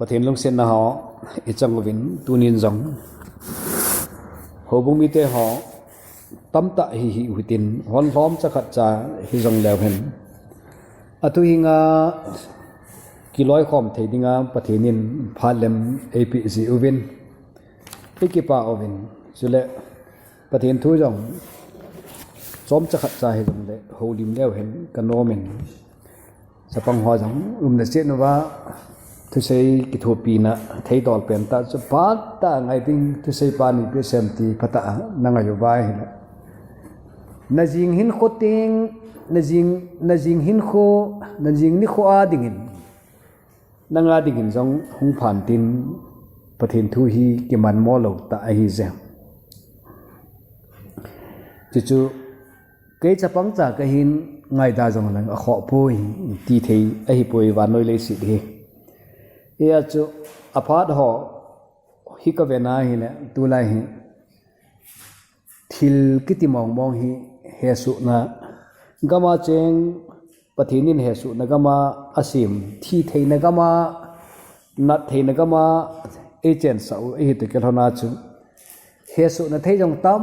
Pathin long sen na ho ichang vin tunin zong hobung mi te ho tam ta hi hutin hon hlom cha khat cha hi zong lew hen atu hinga kiloi khom theidinga pathinin phalem apc uvin ekipa ovin chule pathin thu jong chom cha khat cha hi zong le holim lew hen kanomen sapang ho jong na che no wa thu sei ki thu pi na thei dol pen ta chu pa ta ngai ding thu sei pa ni pe sem ti phata na ngai yo vai na jing hin khoting na jing hin kho na jing ni kho a dingin na nga dingin jong hung phan tin pathin thu hi ki man mo lo ta hi je chu ke chapang cha ka hin ngai da jong lang a kho poi ti thei a hi poi wa noi le si hi ya chu aphat ho hi ka vena hi ne tu lai hi thil kiti mong mong hi he su na gama cheng pathinin he su na gama asim thi thei na gama nat thei na gama agent sau e te kel hona chu he su na thei jong tam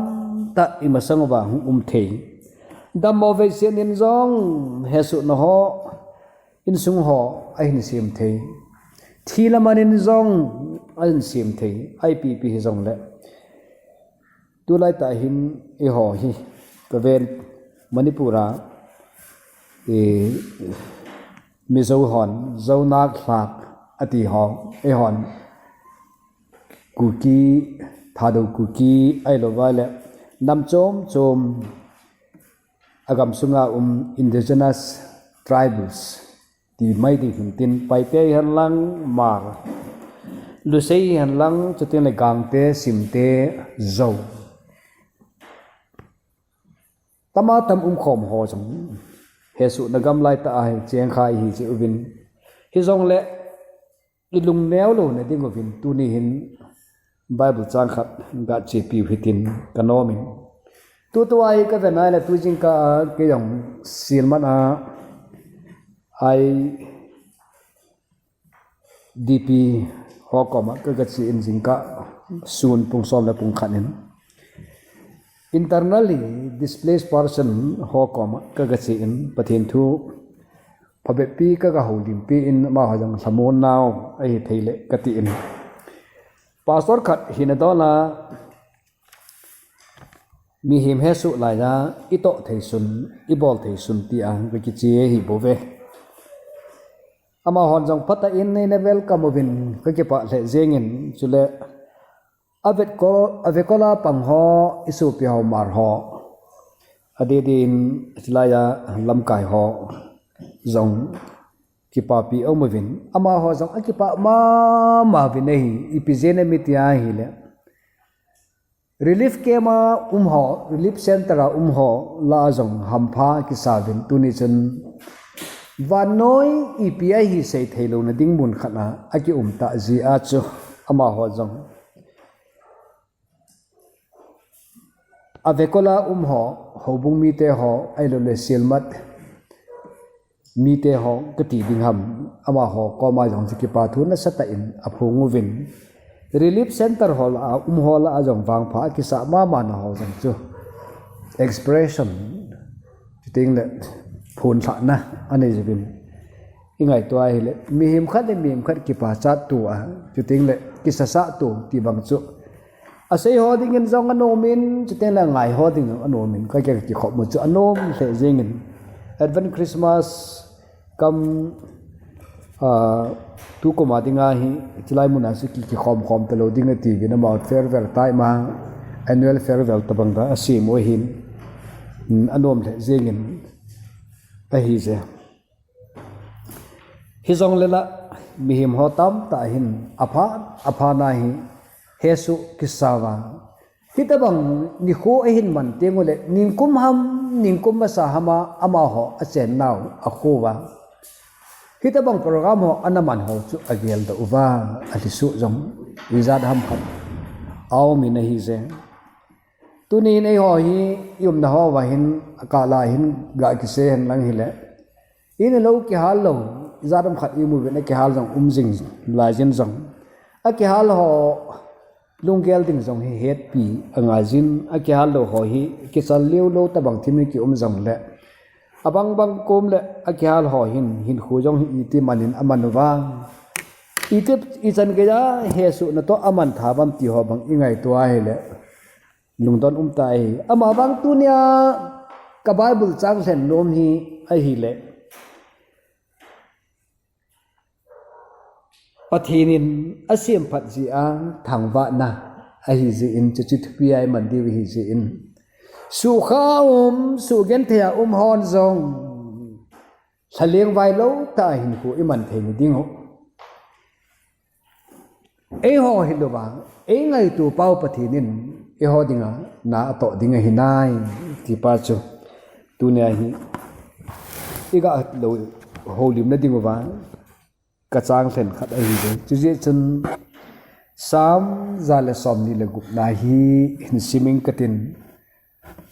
ta imasang wa thei dam mo ve sen in jong he su na ho in sung ho ai ni sim thei thila manin zong an sim thei ipp hi zong le tu lai ta hin e ho hi ka vel manipura e mizo hon zona khlak ati ho e hon kuki Thadou-Kuki ai lo wale nam chom agam sunga indigenous tribes ti mai di tin pai pe han lang mar lu sei han lang chutin le gang te sim te zo tama tam khom ho jong he su na gam lai ta ai cheng khai hi chi ubin hi jong le ilung neo lo na ding ubin tu ni hin bible chang khat ga che pi hitin kanomi tu ai ka ve nai la tu jing ka ke jong silman a ai dp Haokhomang ka chi in jingka sun pung som la pung khanin internally displaced person Haokhomang ka chi in pathin thu phabe pi ka holim pi in ma ha jang samon naw ai theile kati in pastor khat hinadola mi him hesu lai da ito theisun ibol theisun ti ang ki chi hi bove ama hon jong pata in nei welcome ovin ka ke pa le jengin chule avekola pang ho isu pi ho mar ho ade din chilaya lamkai ho jong ki pa pi omovin ama ho jong akipa ma vi nei ipizene mitia hi le relief kema ho relief center ho la jong hampha ki savin tuni chen vanoi ipi hi sei thailo na dingmun khana aki ta ji a chu ama ho jong avekola ho hobung mi te ho ailo le silmat mi te ho kati dingham ama ho koma jong ki pa thu na sata in aphungu vin relief center hall hall a jong wang pha ki sa ma na ho jong chu expression ting le phun thla na ane jibin ingai to ai le mi him khat ki pa cha tu a chu ting le ki sa sa tu ti bang chu asei ho ding in jong anomin chu ting la ngai ho ding anomin ka ki khop mu chu anom se jengin advent christmas kam tu ko ma dinga hi chilai muna su ki khom te lo ding ti vin about farewell tai ma annual farewell tabang da asim o hin anom le jengin ta hi je hi jong lela mi him ho tam ta hin apha na hi hesu kisawa hitabang ni kho hin man tengole ningkum sa hama ama ho achen naw akhuwa hitabang program ho anaman ho chu agel da uwa alisu jong wizard ham khat aw mi na hi je tuni nei ho hi yum na ho wa hin akala hin ga ki se hen lang hi le in lo ki hal lo za dam khat imu ve na ke hal jong jing la jin jong a ke hal ho lungel ding jong hi het pi anga jin a ke hal lo ho hi ke sal leu lo ta bang thimi ki jong le abang bang kom le a ke hal ho hin khu jong hi ti manin amanwa ite ichan ke ja he su na to aman tha bam ti ho bang ingai to ai le lungdon tai ama bang tu nia ka bible chang sen nom hi a hi le pathinin asiam phat ji a thangwa na a hi ji in chu pi ai man di hi ji in su kha su gen thea hon zong saleng vai lo ta hin ku iman the ni ding ho e ho hi lo ba e ngai tu pau pathinin e ho dinga na to dinga hinai ki pa chu tu ne hi iga lo holim na ding ba kachang sen khat ai de chu je chun sam zale som ni le gup na hi hin siming katin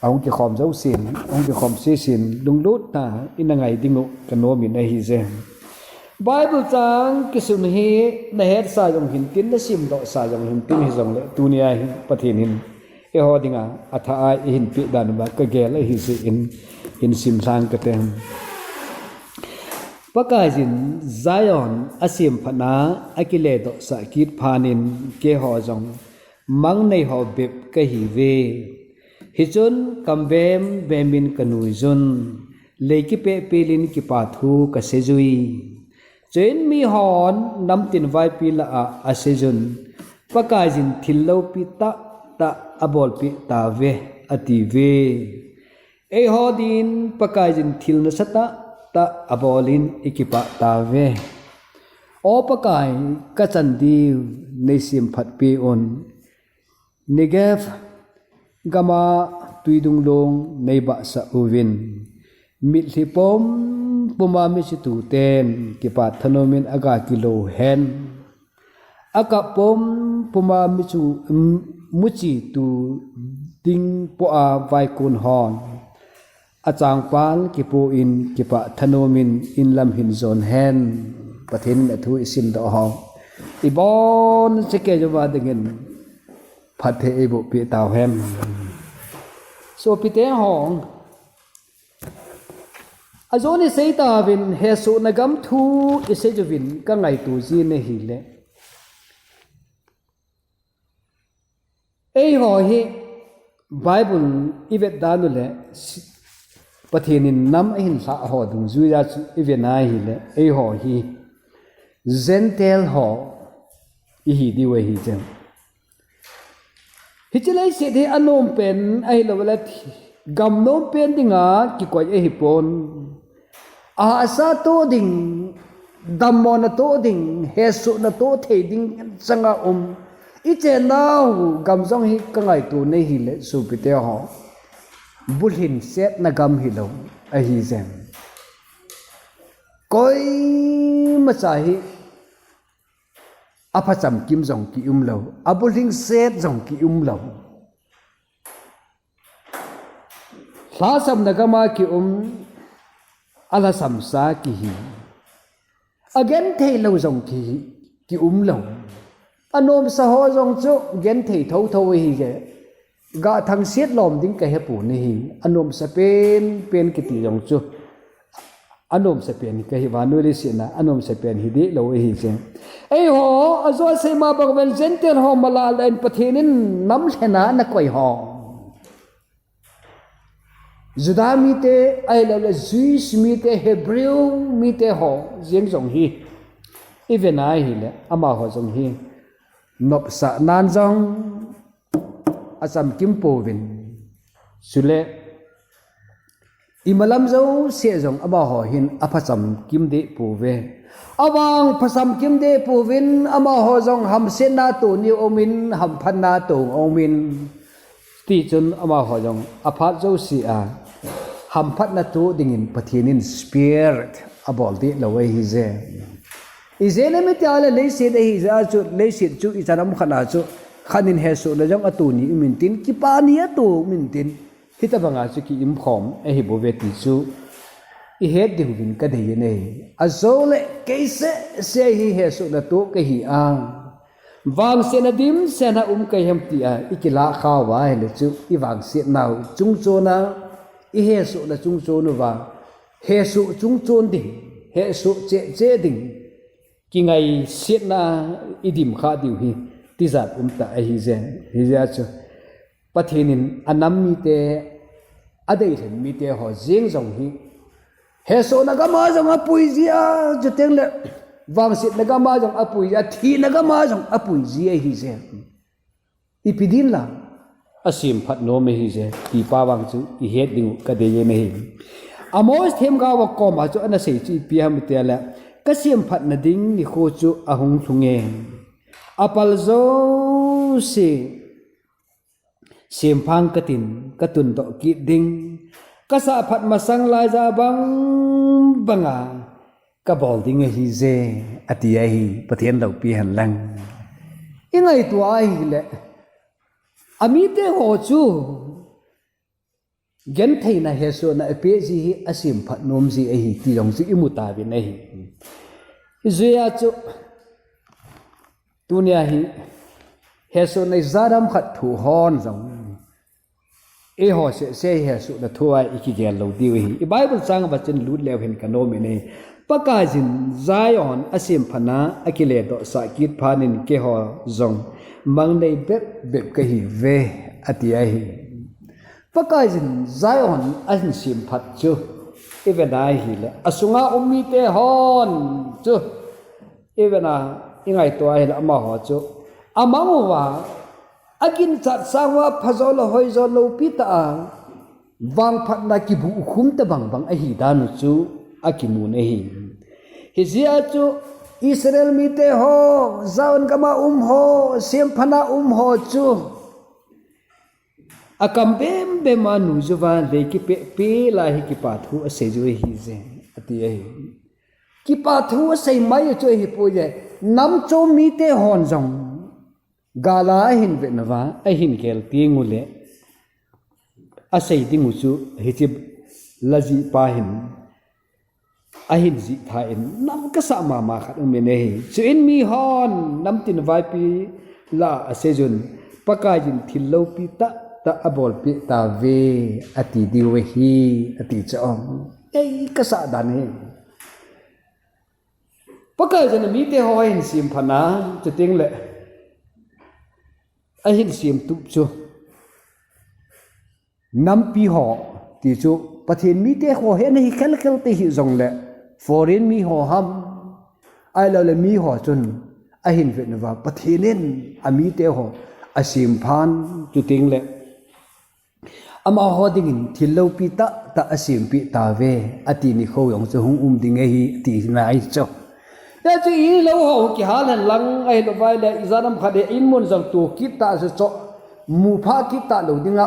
ông ki khom dấu xin ông ki khom se sin lung lut ta in ngai dingo kano min a hi je bible chang ki sun hi na het sa jong hin tin na sim do sa jong hin tin hi jong le tunia hi pathin hin e ho dinga atha ai hin pi dan ba ka gel hi se in sim sang ka tem pakai jin zion asim phana akile do sa kit phanin ke ho jong mang nei ho bep ka hi ve hichun kambem bemin kanui jun leiki pe pelin ki pathu ka sejui chen mi hon namtin vai pila a asejun pakajin thillo pi ta abol pi ta ve ati ve e hodin pakajin thilna sata ta abolin ikipa ta ve o pakai Kachandiu Nei Semphat Peh-un Negev gama tuidung long nei ba sa uvin mit lipom puma mi situ ten ki pa thanomin aga kilo hen aka pom puma mi chu muchi tu ding po a vai kun hon achang pal ki po in ki pa thanomin in lam hin zon hen pathin athu isim do ho ibon sike jwa dingin phathe ebo pi taw hem so pi te hong azoni seita vin he su nagam thu ise juvin ka ngai tu ji ne hi le ei ho hi bible ivet danu le pathinin nam hin sa ho dung zu ya ivet na hi le ei ho hi zentel ho i hi di we hi jem hichilai se de anom pen ai lawala gam nom pen dinga ki koi e hipon a sa to ding dammo na to ding hesu na to the ding changa iche nau gam jong hi kangai tu nei hi le su pite ho bulhin set na gam hi lo a hi zen koi ma cha hi apa cham kim jong ki lo abuling set jong ki lo hla sam na gama ki ala sam sa ki hi again thei lo jong ki lo anom sa ho jong chu gen thei tho tho hi ge ga thang siet lom ding ka he pu ni hi anom sa pen ki ti jong chu anom sa pen ka hi wanu le si na anom sa pen hi di lo hi je ei ho azo se ma bagwen gentle ho mala len pathinin nam thena na koi ho juda mi te ai lo le jewish mi te hebrew mi te ho jeng jong hi even ai hi le ama ho jong hi nop sa nan jong asam kim povin sule imalam zo se jong aba ho hin aphacham kim de pove awang phasam kim de povin ama ho jong ham se na tu ni omin ham phan na tu omin ti chun ama ho jong aphat zo si a ham phat na tu dingin pathinin spirit abol de lawai hi je izele mi tiale le se de hi za chu le se chu itanam khana chu khanin he so le jong atuni min tin ki pa ni atu min tin hita banga chu ki im khom e hi bo ve ti chu i het ding vin ka de ne azole kaise se hi he su na to ka hi a wang se na dim se na ka hem ti a ikila kha wa le chu I wang se naw chung cho na I he su na chung cho nu wa he su chung chon ding he su che ding ki ngai sit na I dim kha diu hi ti zat ta a hi ze hi ja chu pathinin anam mi te adei then mi te ho jing jong hi he so na ga ma jong apui zia juteng le wang sit na ga ma jong apui ya thi na ga ma jong apui zia hi ze ipidin la asim phat no me hi ze ti pa wang chu I het ding ka de ye me hi amos them ga wa ko ma chu ana sei chi pi ham te la ka sim phat na ding ni kho chu ahung thunge apal zo se sim phang katin katun to ki ding kasa phat masang lai za bang banga ka bol ding hi ze atia hi pathian lo pi han lang ingai tu ai le ami te ho chu gen theina he so na pe ji hi asim phat nom ji a hi ti rong ji imuta bi nei zuya chu tunia hi he so nei zaram khat thu hon jong e ho se he so na thuai iki gel lo di hi bible chang ba chen lut lew hen kanom ne pakajin zion asim phana akile do sa kit phanin ke ho jong mang nei bep ka hi ve atia hi pakajin zion asim phat chu evenai hi le asunga ummi te hon chu evena ingai to ai ama ho chu amawa agin chat sangwa phazol hoi zo lo pita wang phat na ki bu khum ta bang bang a hi danu chu akimu ne hi zia chu Israel mi te ho zaun kama ho sem phana ho chu akam bem be manu juwa le ki pe la hi ki pa thu ase ju hi ze ati ai ki pa thu ase mai chu hi pu je nam cho mi te hon jong gala hin ve nawa a hin kel ti ngule asei dingu chu hi chi laji pa hin a hin ji tha in nam ka sa ma khat me ne chu in mi hon nam tin vai pi la ase jun pakajin thillo pi ta abol pi ta ve ati diwe hi ati chong ei ka sa dan he pakajin mi te ho hin sim phana chu ting le a hin sim tup chu nam pi ho ti chu pathin mi te ho he nei khel te hi jong le foreign mi ho ham ai lo le mi ho chun a hin ve nawa pathinin ami te ho asim phan chu ting le ama ho ding in thillo pi ta asim pi ta ve ati ni kho yong chu hung ding hi ti na ai cho ya chu I lo ho ki halan lang ai lo vai le izanam khade in mun jang tu ki ta se cho mu pha ki ta lo dinga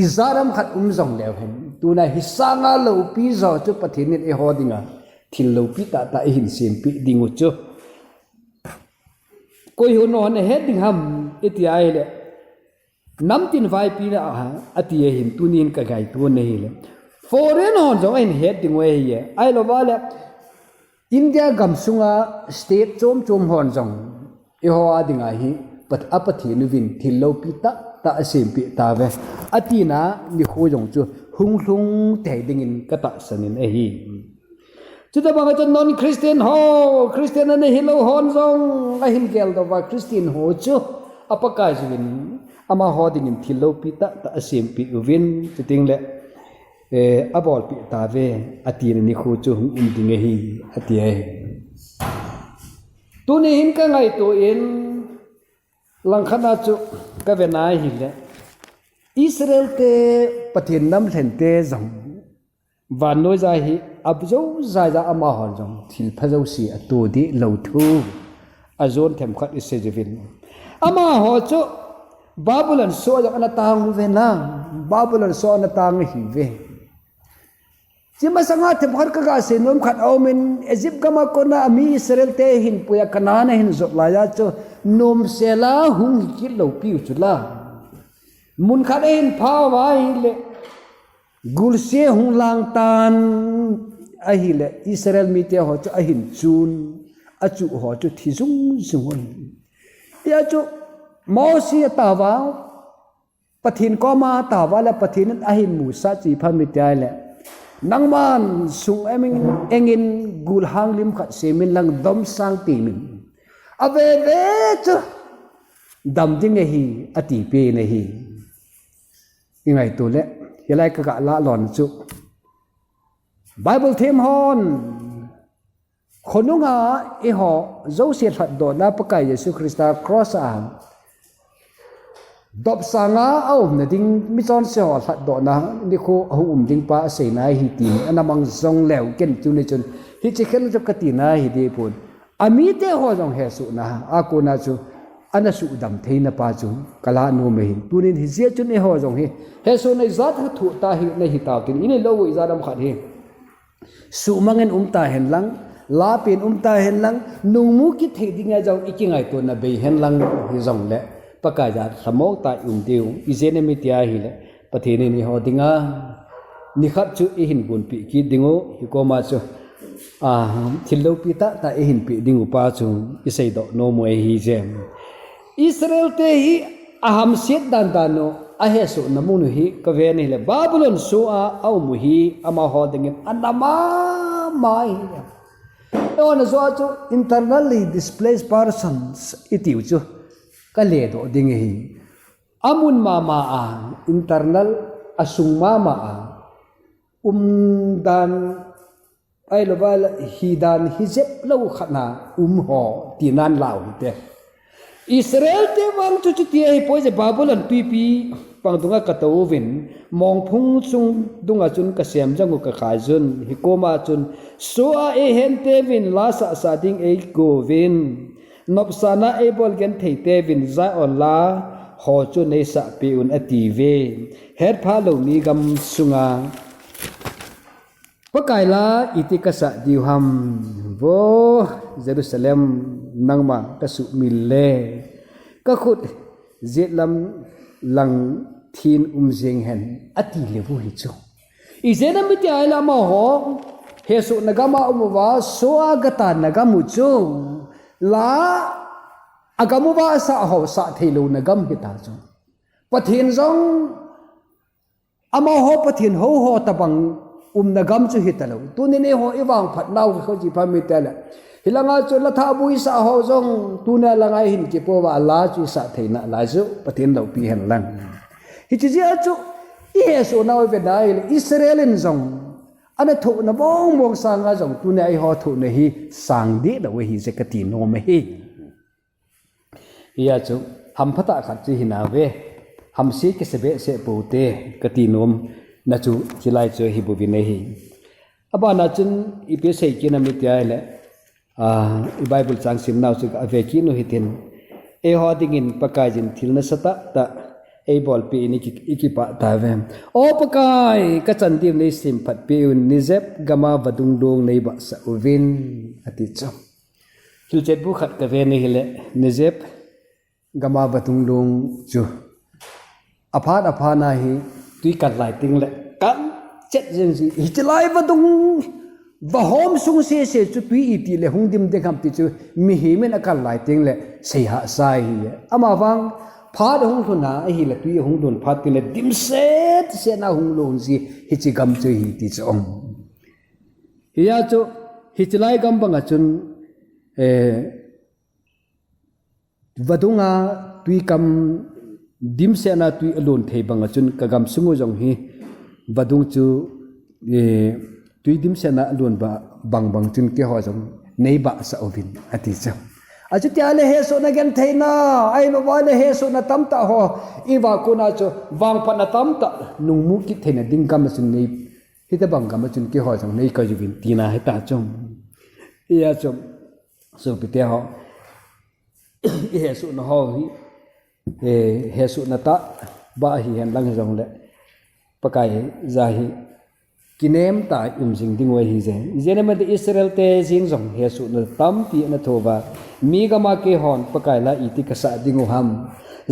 izaram khat jong le hen tu na hisanga lo pi zo chu pathin e ho dinga thil lo pi ta hin sim pi dingu chu koi hu no ne he ding ham iti ai le nam tin vai pi na ati e hin tunin ka gai tu ne hi le foreign on jong en he ding we ye ai lo ba le India gamsunga state chom hon jong e ho adinga hi pat apathi nu vin thillo pi ta asim pi ta ve atina ni kho jong chu hung te ding in ka ta sanin e hi chu ta ba cha non christian ho christian ne hilo hon jong a hin gel do ba christian ho chu apaka jin ama ho ding in thillo pi ta asim pi vin chu ting le abol pi ta ve atin ni khu chu ding hi ati ai tu ni hin ka ngai tu in langkhana chu ka ve nai hi le Israel te pathin nam thlen te jong van noi za hi abjo za ama hon jong thil phajau si atu di lo thu azon them khat ise jevin ama ho chu babylon so ja ana tang ve na babylon so ana tang hi ve Jima sanga te bhar ka ga se nom khat aumen Egypt kama kona ami Israel te hin puya kanana hin zot la ya cho nom sela hung ki lo pi chula mun khat hin pha wa hi le gulse hung lang tan ahile Israel mi te ho chu ahin chun achu ho chu thizung zung ya chu Mosi tawa pathin ko ma tawa la pathin ahin musa chi phamitiai le nangman sung engin gul hang lim khat semin lang dom sang ti min ave ve chu dam ding hi ati pe ne hi ingai tu le hilai ka la lon chu Bible them hon khonunga e ho zo se that do na pakai Yesu Christa cross a dop sanga au na ding mi chon se ho that do na ni kho hum ding pa se na hi tin anamang zong lew ken chu ni chun hi che khen jo ka ti na hi de pun ami te ho jong he su na a ko na chu ana su dam theina pa chu kala no me hin tunin hi je chun e ho jong he su nei zat hu thu ta hi nei hi ta tin ini lo wi za dam khat hi su mangen ta hen lang la pin ta hen lang nung mu ki the dinga jong ikingai to na be hen lang hi jong le pakaya samok ta diu izene mi tia hi le pathini ni ho dinga ni khat chu i hin bun pi ki dingo hi ko ma chu thillo pi ta i hin pi dingu pa chu isei do no mo hi jem Israel te hi aham set dan no ahesu namunu hi ka ve ni le Babylon su au mu hi ama ho dingin anama mai on zo chu internally displaced persons itiu chu ka le do ding hi amun mama internal asung mama dan ai lo bal hidan hijep lo khana ho tinan law te Israel te wang chu chu ti ai poi je Babylon pp pang dunga ka to win mong phung chung dunga chun ka sem jangu ka khai jun hi koma chun so a hen te win la sa ding e go win nop sana e bol gen thei te win za on la ho chu nei sa Peh-un ati ve her pha lo ni gam sunga pakaila itika sa diuham vo Jerusalem nangma kasu mille ka khut zetlam lang thin jeng hen ati levu hi chu izena mi ti ala ma ho hesu nagama umwa so agata nagamu chu la agamu ba sa ho sa thelo nagam hi ta chu pathin jong ama ho pathin ho tabang nagam chu hi talo tunine ho iwang phat naw kho ji phami tala hilanga chu la tha bui sa ho jong tuna langai hin ki po wa la chu sa theina la chu pathin lo pi hen lang hi chi ji chu i he so naw ve dai Israelin jong ana thu na bong sanga jong tuna ai ho thu na hi sang di da we hi je ka ti no me hi ya chu ham phata khat chi hina ve ham si ke sebe se pote ka ti nom na chu chilai chu hi bu bi nei hi aba na chun i pe sei ki na mi ti ai le i Bible chang sim naw chu ave ki no hitin e ho dingin pakajin thil na sata ta e bol pi ni ki pa ta ve o pakai Kachandiu Nei Semphat Peh-un nizep gama vadung dong nei ba sa uvin ati chu thil chet bu khat ka ve ni hile nizep gama vadung dong chu apha na hi tui kan lai ting le kan chet jeng si hi chlai vadung va hom sung se chu tui iti le hungdim de kham ti chu mi hi men akal lai ting le sei ha sai hi ama wang phad hung thuna hi le tui hung dun phat ti le dim se na hung lon si hi chi gam chu hi ti chong hi ya chu hi chlai gam banga chun vadunga tui kam dim se na tui alon thei banga chun kagam sungu jong hi vadung chu tui dim se na alon ba bang chun ke ho jong nei ba sa ovin ati cha aju tia le he so na gen thei na ai no wa le he so na tam ta ho i wa ko na chu wang pa na tam ta nung mu ki thei na ding kam chun nei hi ta bang kam chun ke ho jong nei ka ju bin ti na he ta chong ya chom so pi te ho i he so na ho hi he su na ta ba hi hen lang jong le pakai za hi kinem ta jing ding we hi je ne ma de Israel te jing jong he su na tam pi na thowa mi ga ma ke hon pakai la iti ka sa ding ham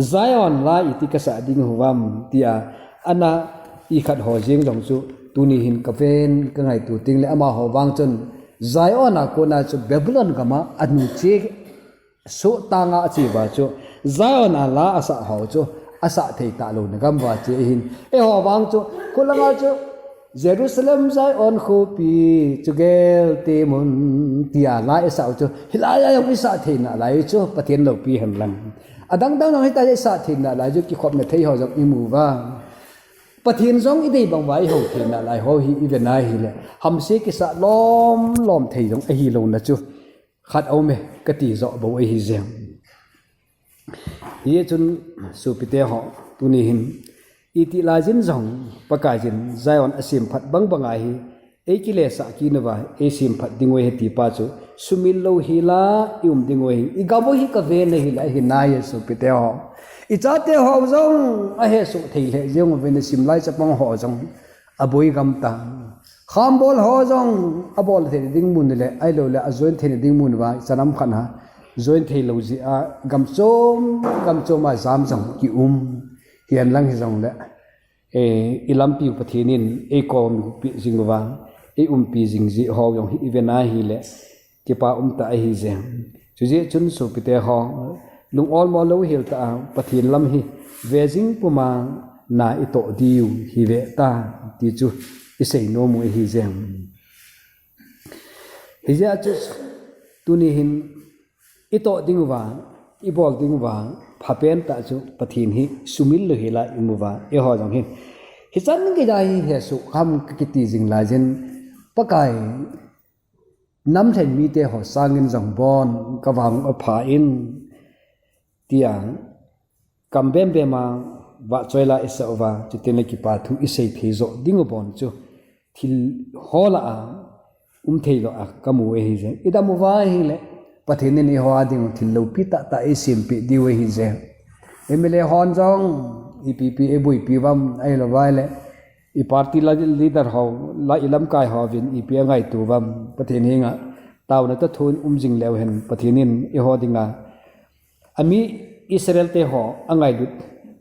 Zion la iti ka sa ding huam tia ana i khat ho jing jong chu tuni hin ka ven ka ngai tu ting le ama ho wang chun Zion a ko na chu Babylon kama anu che so tanga chi ba chu Zion a la asa ho chu asa thei ta lo na gam wa che hin e ho wang chu ko langa chu Jerusalem Zion khopi chugel te mun tia la asa chu hilaya yang isa thei na lai chu pathian lo pi han lang adang dang nang ta isa thei na lai chu ki khop na thei ho jok i mu ba pathian zong i dei bang wai ho thei na lai ho hi i ve nai hi le ham se ki sa lom thei jong a hi lo na chu khat au me ka ti zo bo a hi zeng ye chun su pi te ho tu ni hin iti la jin zong pakai jin Zion asim phat bang bangai hi e ki le sa ki na wa e sim phat dingoi he ti pa chu sumil lo hi la dingoi i ga bo hi ka ve na hi la hi na ye su pi te ho i cha te ho zong a he su thei le jong ve na sim lai cha pang ho zong aboi gam ta kham bol ho zong abol the ding mun le ai lo le a join the ding mun wa chanam khan ha join thei lo ji a gam chom a zam jong ki hian lang hi zong le e ilam pi pathinin e kom pi jingwa e pi jing ji ho yong hi vena hi le ki pa ta hi zeng chu je chun su pi te ho lung all mo lo hil ta pathin lam hi vejing puma na i to diu hi ve ta ti chu i sei no mu hi zeng hi ja chu tu ni hin i to dingwa i bol dingwa phapen ta chu pathin hi sumil lo hila imuwa e ho jong hin hi chan ge dai he su kham ki ti jing la jen pakai nam then mi te ho sangin jong bon ka wang a pha in tiang kam bem be ma wa choila isa wa chu tin ki pa thu isei phe zo ding bon chu thil hola a thei lo a kamu e hi je ida mu wa hi le pathin ni ho ading thil lo pi ta e sim pi di we hi je emile hon jong ipp e bui pi wam ai lo wai le i party la leader ho la ilam kai ho vin ip ngai tu wam pathin hinga taw na ta thun jing lew hen pathinin e ho dinga ami Israel te ho angai lut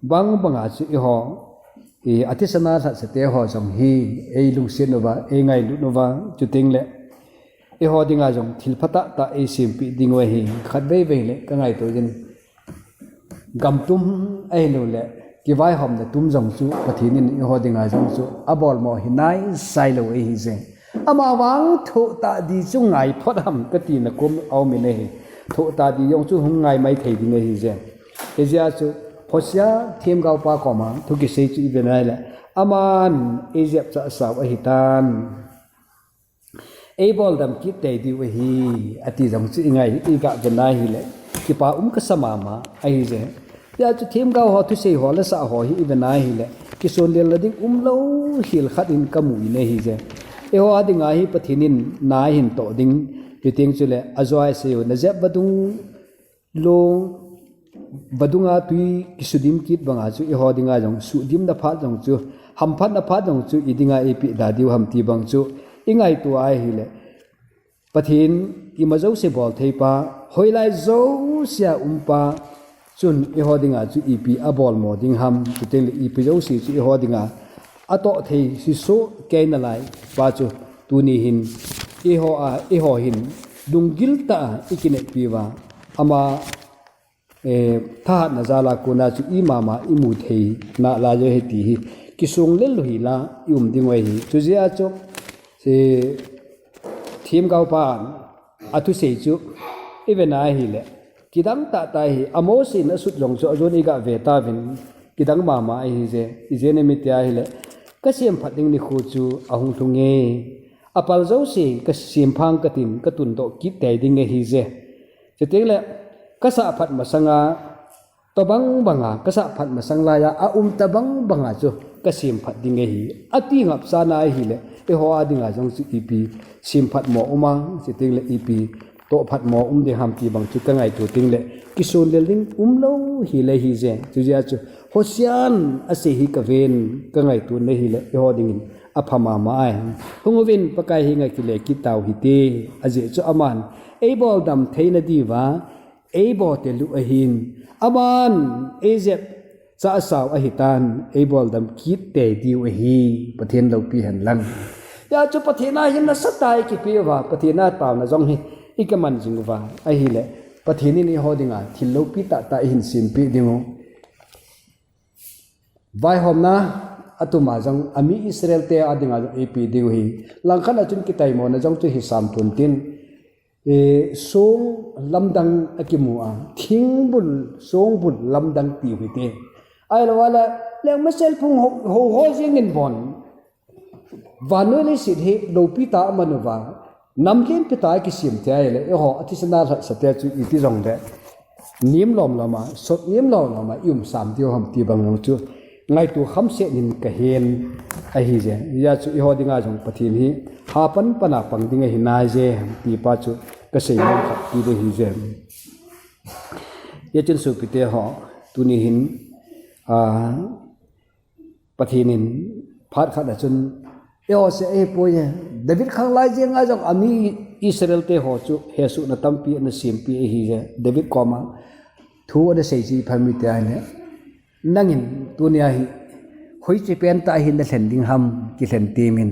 bang banga chu e ho e atisana sa te ho jong hi e lung sin no wa e ngai lut no wa chu ting le e ho dinga jong thil phata ta e sim pi dingwe hi khat be be le ka ngai to jin gam tum ai no le ki vai hom na tum jong chu pathinin e ho dinga jong chu abol mo hi nai sai lo e hi je ama wang tho ta di chu ngai phot ham ka ti na kum au mi ne hi tho ta di yong chu hung ngai mai thei ding e hi je e ja chu phosya them gau pa ko ma thu ki sei chu i be nai le aman e jep cha sa a hi tan able dam ki te di we hi ati jong chu ngai i ga benai hi le ki pa ka sama ma ai je ya chu them ga ho thu sei ho la sa ho hi benai hi le ki son le lading lo hil khat in kamu ne hi je e ho adinga hi pathinin na hin to ding ki ting chu le azwai se na jeb badung lo badunga tui kisudim kit banga chu e ho dinga jong su dim na pha jong chu ham phat na pha jong chu idinga e pi da diu ham ti bang chu ingai tu ai hi le pathin ki mazau se bol thei pa hoilai zo sia pa chun e ho dinga chu ep abol mo ding ham tu te le ep zo si chu e ho dinga ato thei si so ke na lai pa chu tu ni hin e ho hin dungil ta ikine piwa ama tha na zala kuna chu i mama i mu thei na la je he ti hi kisung le lo hi la dingwai hi chu zia chu se thim gau pa athu sei chu evena hi le kidang ta ta hi amosi na sut jong cho zoni ga ve ta vin kidang mama hi je ije ne mitya hi le ka sem phating ni khu chu ahung thunge apal zo se ka sim phang ka tin ka tun do ki te ding hi je che le ka sa phat masanga to bang banga ka sa phat masangla ya ta bang banga chu ka sim phat ding hi ati ngap sa na hi le e ho adinga jong chu ep sim phat mo uma che le ep to phat mo de ham ti bang chu ka ngai tu ting le kisun le ling lo hi le hi je chu ja chu hosian ase hi ka ven ka ngai tu ne hi le e ho ding aphama ma ai hungovin pakai hi ngai ki le ki taw hi te aje chu aman e bol dam theina di wa e bo te lu a hin aman e je จะสาวอหิตานไอบอลดำคิดเตดิวฮีประเทศเราปีหันลังยาจุประเทศน่ายังน่าสตายกี่ปีว่าประเทศน่าเปล่านะจงฮีอีกมันจริงว่าไอฮีแหละประเทศนี้ฮอดิงาที่เราปีตาหินสิมปีดิงไว้หอมนะอัตุมาจังอามีอิสราเอลเตอดิงาจังเอปีดิวฮีหลังขณะจุนกิตายมอนะจังจุฮิสามตุนตินสงลำดังอกิมัวทิ้งบุญสงบุญลำดังตีวิเตไอ้ละว่าละเรื่องไม่ใช่พุ่งโหเสียงเงินบอลวันนู้นเลยสิที่เราพิตามันว่านำเลี้ยงพิตากิสิมเทียเลยเหรออธิษฐานสัตย์จุอิติจงเดนิ่มลมละมาสดนิ่มลมละมายุ่มสามเดียวหำตีบังลงจูไงตัวคำเสียนินกะเฮนไอ้ฮิเจยาจุอีหอดิงาจงปะทีนี้หาปันปนาปังดิงหินายเจตีปาจุก็เสียงขับตีด้วยฮิเจยาจนสุปิเตหอตุนีหินปะทีนินพัดขัดจนเออเสียป่วยเดวิดข้างไล่เจงาจงอามีอิสราเอลเตหอจุเฮสุนตัมปีนสิมปีฮิเจเดวิดกอมาทัวเดเซจีพามิเตอร์เนี่ยนั่งหินตัวนี้ฮิคุยจะเป็นตาหินเดเซนดิ้งฮัมกิเซนตีมิน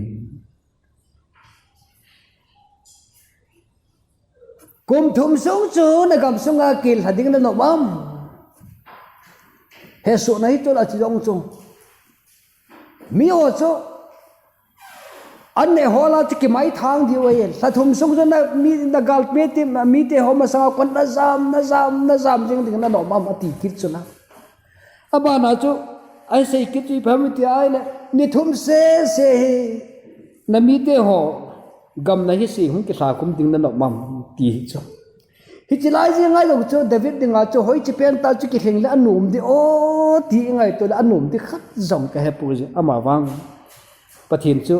กุมทุมสูงจูนะกับสุงอากิลหัดดิ้งนั่นหนอบัมเฮสุนัยตัวละจิจงจูมีโอจูอันเนี่ยฮอลาจะกี่ไม้ทางเดียวเองถ้าทุมสูงจูนะมีนักกาลเมติมีเตหอมาสังกันนะซามจริงดิ้งนั่นหนอบัมอติคิดจูนะअब आना जो ऐसे ही कितनी भ्रमित आए ने निथुम से नमीते हो गम नहीं सी हूँ कि साकुम दिन न मम ती जो हिचलाई जी ngay लोग जो डेविड दिंगा जो होई चिपेन ता जो कि हिंग ले अनुम दि ओ ती ngay तो अनुम दि खत जम का है पूजे अमा वांग पथिन जो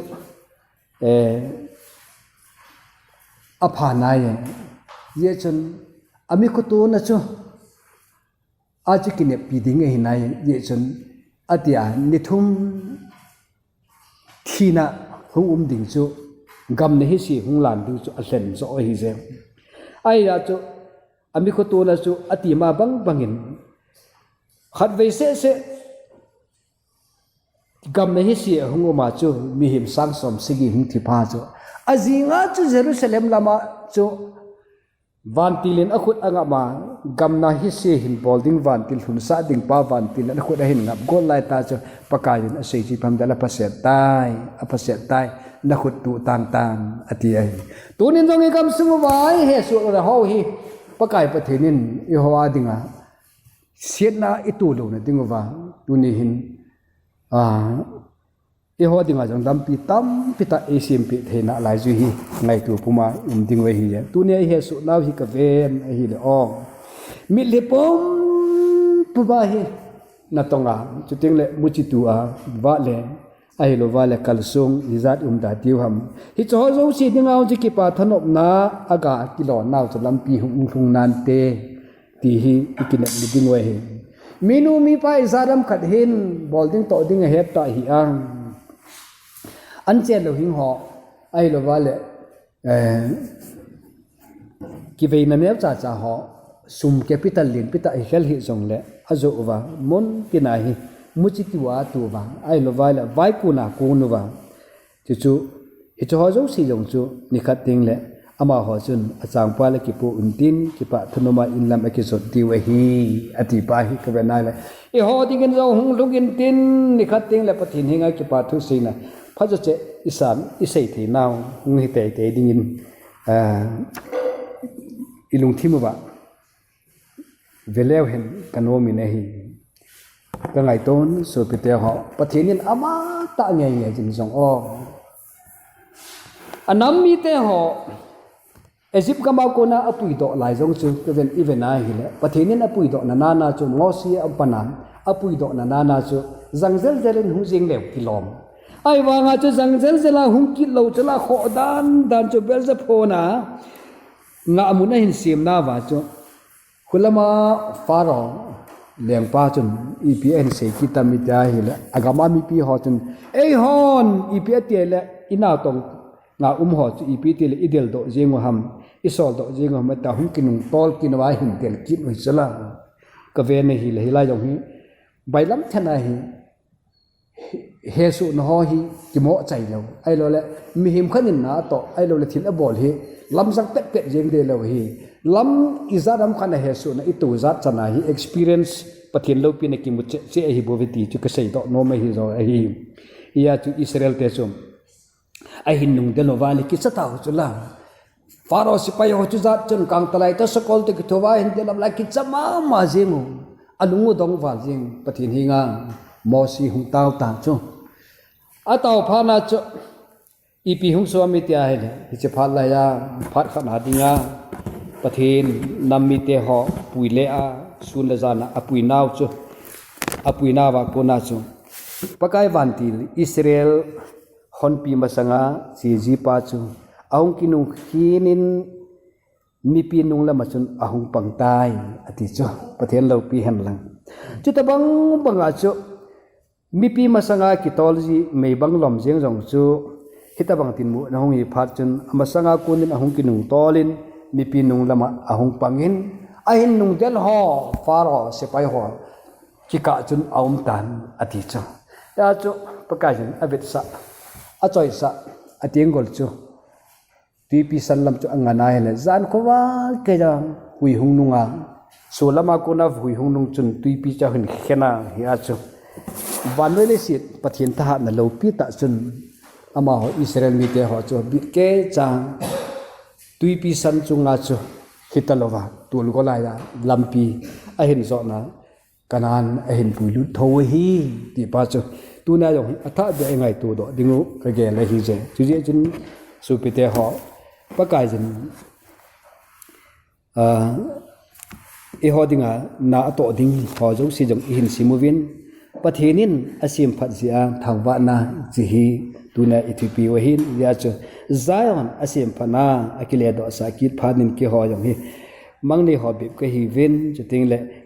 अफाना ये चुन अमी को तो न जो आज की ने पीडिंग है ना ये चुन अतिया निथुम थीना हुम दिंग जो गम नहीं सी हुं लान दिंग जो असेन जो ही जे आई या जो अमी को तो ना जो अति मा बंग बंगिन खत वैसे गम नहीं सी हुं मा जो मी हिम सांग सोम सिगी हुं थी पा जो अजींगा जो जेरूसलेम लमा जो vantilin akut angama gamna hi se hin bolding vantil hun sa ding pa vantil na khut hin ngap gol lai ta cho pakayin asei ji pam dala paset tai na khut tu tan ati ai tunin jong e kam sum wai he su ra ho hi pakai pathenin i hawa dinga sietna itu lo na dingwa tuni hin i ho dinga jong dam pi tam pita asim pi thena lai ju hi ngai tu puma ding we hi tu ne he su naw hi ka ven hi le ong mi le pom pu ba hi na tonga chu ting le mu chi tu a wa le ai lo wa le kal sung ni zat da tiu ham hi cho zo si dinga ji ki pa thanop na aga kilo naw chu lam pi hung nan te ti hi ikinet li ding we hi minu mi pa isaram khat hin bolding to ding he ta hi ang anh chị lo hình họ ai lo vale cái về nằm nếp cha họ sum capital liền pita hel hi zong le azo wa mon kinai muchitiwa tu wa ai lo vale vai kuna kunu wa chu hi cho zo si jong chu ni khat ting le ama ho chun achang pa le ki pu untin ki pa thunoma in lam ki so ti we hi ati pa hi ka na le e ho ding en zo hung lugin tin ni khat ting le pathin hinga ki pa thu sinaพระเจ้าอิสานอิเสถีนาวงหิเตเตดิ่งอิลุงทิมบะเวลเลวเห็นกันโนมินเฮก็ไงต้นสุดพิเตหอปะเทนินอามาตะเงียจริงจงอ้ออันนั้นมีเตหอเอซิบกำมาโกนาอปุยดอกหลายจงจูก็เป็นอีเวนายหิเลปะเทนินอปุยดอกนานาจูงอซีอัปปนันอปุยดอกนานาจูจังเซลเซเลนหูจิงเลวกิลอมไอ้วางอาจจะจังเซลเซลาหุงกิโลจะลาขอดานจะเบลจะพอนะงามุนหินเสียมนาว่าจูคุณละมาฟาโรเลี้ยงป้าจนอีพีเอ็นเสกิตามิตาหิเลอากามามีปีหอจนเอ้ฮอนอีพีเตียเลอินาตงงาหอจอีพีเตียเลอีเดลโดเจงวหัมอิสอลโดเจงวหัมตาหุงกินุงตอลกินวาหินเตียลกินวิสละก็เวนหิเลหิลายงหิ bài lắm thế này he su nó hi chỉ mỏ chạy lâu ai lo lệ mi him khăn in na to ai lo lệ thiên abol hi lam sang pet pet jeng de lâu hi lam izat ram khăn he su na itu zat chana hi experience pathin lo pi na ki mu che hi boviti chu ka sei to no me hi zo hi ia chu Israel te chum ai hin nung de lo wali ki cha ta chu la faro sipai ho chu zat chun kang talai ta sakol te ki thowa hin de lam la ki chama ma jemu alungu dong wal jing pathin hi nga mo si hung tao ta chu a tao pha na chu ipi hung so mi tia he hi che pha la ya phat khan ha dinga pathin nam mi te ho puile a sun la jana apui naw chu apui na wa ko na chu pakai vanti Israel hon pi masanga si ji pa chu ahung kinung khinin mi pi nung la machun ahung pangtai ati chu pathen lo pi hen lang chu ta bang banga chu mi pi masanga kitology mei bang lom jeng jong chu hita bang tin mu na hong hi phat chun masanga kunin ahung kinung tolin mi pi nung lama ahung pangin ahin nung del ho faro sepai ho kika chun aum tan ati chu ya chu pakai jin abet sa a choi sa atieng gol chu ti pi san lam chu angana hele zan ko wa ke jam hui hung nunga so lama ko na hui hung nung chun ti pi cha hin khena ya chu vanwele sit pathin tha na lo pi ta chun ama ho Israel mi te ho chu bit ke chang ti pi san chunga chu hitalowa tul ko la ya lampi a hin zo na kanan a hin puilu tho hi ti pa chu tu na yong atha be ngai tu do dingu ka ge la hi je chu je chun su pi te ho pa kai jin e ho dinga na to ding ho jo si jong hin simovin pathenin asim phat zia thawwa na ji hi tuna Ethiopia wa hin ya chu Zion asim phana akile do sakit phanin ki ho yong hi mangni ho bi ka hi vin chuting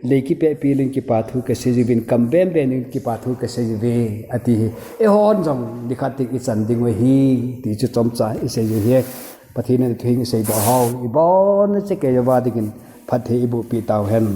le ki pe pi ling ki pathu ka se jibin kambem ben ki pathu ka se jive ati e hon jong dikhatik i chanding wa hi ti chu chom cha i se ji he pathina thing se bo haw i bon che ke wa digin phathe ibu pi taw hen